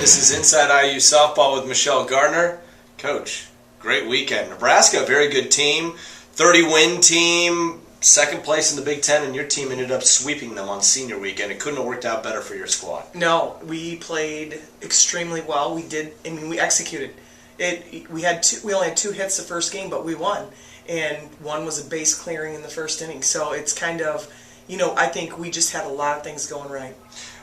This is Inside IU Softball with Michelle Gardner. Coach, great weekend. Nebraska, a very good team, 30-win team, second place in the Big Ten, and your team ended up sweeping them on senior weekend. It couldn't have worked out better for your squad. No, we played extremely well. We did. I mean, we executed. We only had 2 hits the first game, but we won, and one was a base clearing in the first inning. So it's kind of, I think we just had a lot of things going right.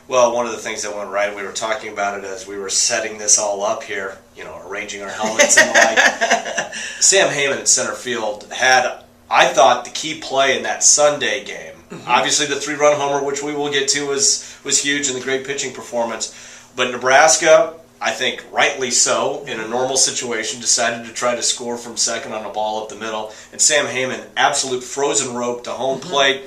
Well, one of the things that went right, we were talking about it as we were setting this all up here, arranging our helmets and the like. Sam Heyman in center field had, I thought, the key play in that Sunday game. Mm-hmm. Obviously, the 3-run homer, which we will get to, was huge in the great pitching performance. But Nebraska, I think rightly so, in a normal situation, decided to try to score from second on a ball up the middle. And Sam Heyman, absolute frozen rope to home plate.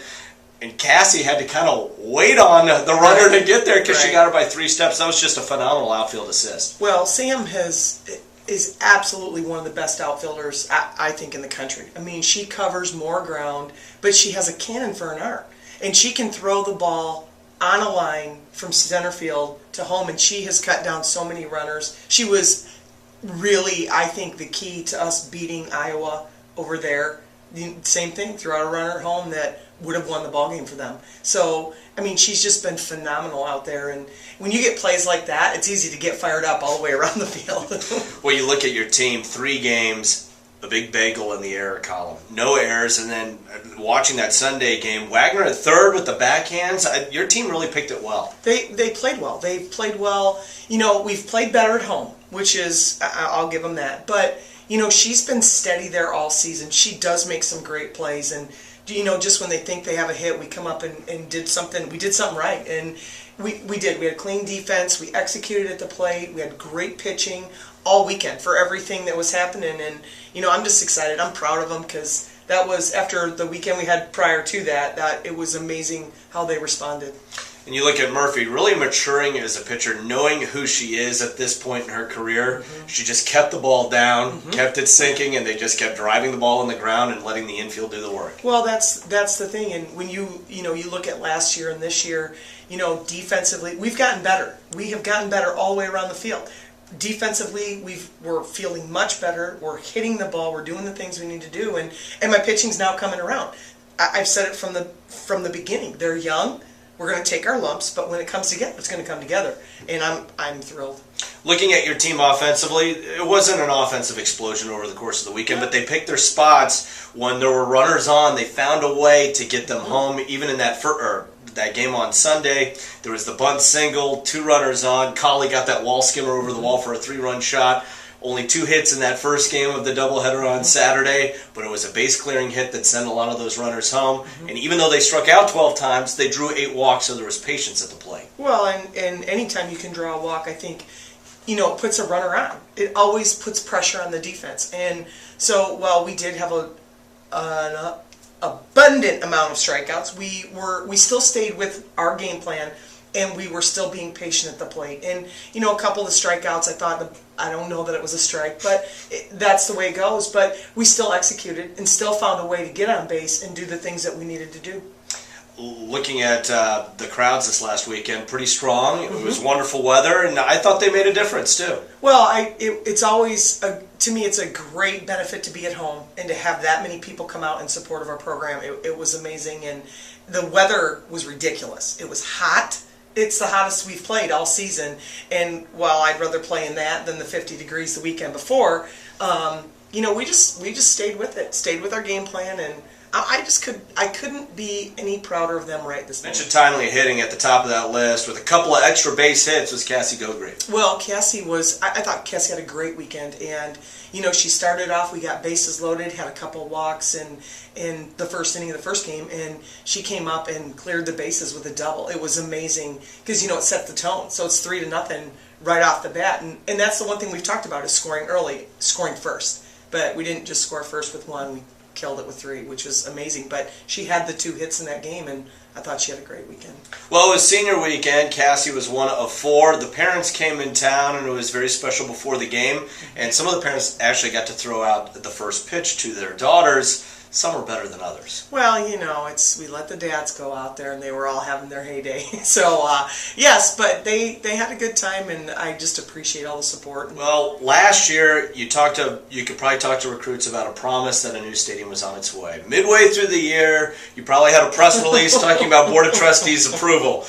And Cassie had to kind of wait on the runner to get there because she got her by 3 steps. That was just a phenomenal outfield assist. Well, Sam is absolutely one of the best outfielders, I think, in the country. I mean, she covers more ground, but she has a cannon for an arm. And she can throw the ball on a line from center field to home, and she has cut down so many runners. She was really, I think, the key to us beating Iowa over there. Same thing, threw out a runner at home that would have won the ball game for them. So, I mean, she's just been phenomenal out there. And when you get plays like that, it's easy to get fired up all the way around the field. Well, you look at your team, 3 games, a big bagel in the error column. No errors, and then watching that Sunday game, Wagner at third with the backhands. Your team really picked it well. They played well. They played well. We've played better at home, which is, I'll give them that. But, she's been steady there all season. She does make some great plays, and just when they think they have a hit, we come up and did something. We did something right, and we did. We had a clean defense. We executed at the plate. We had great pitching all weekend for everything that was happening, and I'm just excited. I'm proud of them because that was after the weekend we had prior to that it was amazing how they responded. And you look at Murphy, really maturing as a pitcher, knowing who she is at this point in her career. Mm-hmm. She just kept the ball down, kept it sinking, and they just kept driving the ball in the ground and letting the infield do the work. Well, that's the thing. And when you look at last year and this year, defensively, we've gotten better. We have gotten better all the way around the field. Defensively, we're feeling much better. We're hitting the ball. We're doing the things we need to do, and my pitching's now coming around. I've said it from the beginning. They're young. We're going to take our lumps, but when it comes together, it's going to come together, and I'm thrilled. Looking at your team offensively, it wasn't an offensive explosion over the course of the weekend, but they picked their spots. When there were runners on, they found a way to get them home. Even in that game on Sunday, there was the bunt single, 2 runners on. Colley got that wall skimmer over the wall for a 3-run shot. Only 2 hits in that first game of the doubleheader on Saturday, but it was a base-clearing hit that sent a lot of those runners home. And even though they struck out 12 times, they drew 8 walks, so there was patience at the plate. Well, and anytime you can draw a walk, I think, it puts a runner on. It always puts pressure on the defense. And so while we did have an abundant amount of strikeouts, we still stayed with our game plan, and we were still being patient at the plate. And, a couple of the strikeouts, I don't know that it was a strike, but that's the way it goes. But we still executed and still found a way to get on base and do the things that we needed to do. Looking at the crowds this last weekend, pretty strong. It was wonderful weather, and I thought they made a difference, too. Well, it's always, to me, it's a great benefit to be at home and to have that many people come out in support of our program. It was amazing, and the weather was ridiculous. It was hot. It's the hottest we've played all season, and while I'd rather play in that than the 50 degrees the weekend before, we just stayed with it, stayed with our game plan, and I couldn't be any prouder of them right this morning. Mentioned timely hitting at the top of that list with a couple of extra base hits was Cassie Gograve. Well, Cassie I thought Cassie had a great weekend, and she started off, we got bases loaded, had a couple of walks in the first inning of the first game, and she came up and cleared the bases with a double. It was amazing because it set the tone. So it's 3-0 right off the bat, and that's the one thing we've talked about is scoring early, scoring first. But we didn't just score first with 1. We killed it with 3, which was amazing. But she had the 2 hits in that game, and I thought she had a great weekend. Well, it was senior weekend. Cassie was one of 4. The parents came in town, and it was very special before the game. And some of the parents actually got to throw out the first pitch to their daughters. some are better than others. Well, we let the dads go out there, and they were all having their heyday. So, yes, but they had a good time, and I just appreciate all the support. Well, last year you could probably talk to recruits about a promise that a new stadium was on its way. Midway through the year, you probably had a press release talking about Board of Trustees approval.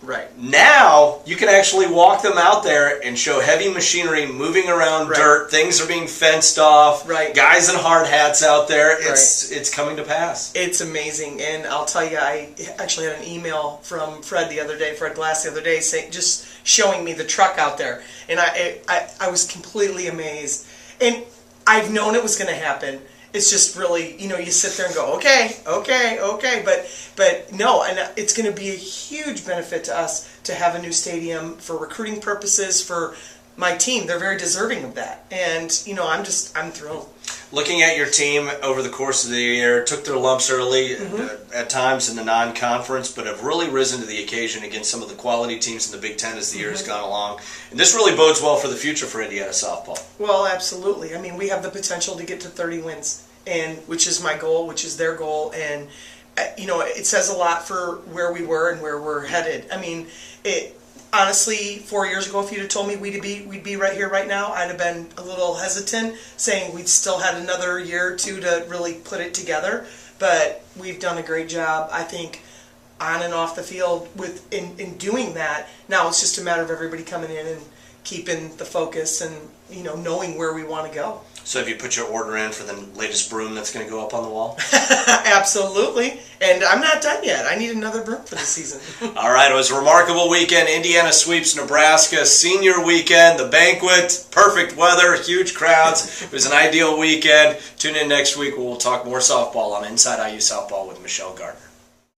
Right. Now, you can actually walk them out there and show heavy machinery moving around dirt. Things are being fenced off. Right. Guys in hard hats out there. It's coming to pass. It's amazing. And I'll tell you, I actually had an email from Fred Glass the other day, saying, just showing me the truck out there. And I was completely amazed. And I've known it was going to happen. It's just really, you sit there and go, okay. But no, and it's going to be a huge benefit to us to have a new stadium for recruiting purposes for my team. They're very deserving of that. And, I'm thrilled. Looking at your team over the course of the year, took their lumps early at times in the non-conference, but have really risen to the occasion against some of the quality teams in the Big Ten as the year has gone along. And this really bodes well for the future for Indiana softball. Well, absolutely. I mean, we have the potential to get to 30 wins, and which is my goal, which is their goal. And, it says a lot for where we were and where we're headed. I mean, honestly, 4 years ago, if you'd have told me we'd be right here right now, I'd have been a little hesitant, saying we'd still had another year or two to really put it together. But we've done a great job, I think, on and off the field in doing that. Now it's just a matter of everybody coming in and keeping the focus and knowing where we want to go. So have you put your order in for the latest broom that's going to go up on the wall? Absolutely. And I'm not done yet. I need another broom for the season. All right. It was a remarkable weekend. Indiana sweeps Nebraska. Senior weekend. The banquet. Perfect weather. Huge crowds. It was an ideal weekend. Tune in next week where we'll talk more softball on Inside IU Softball with Michelle Gardner.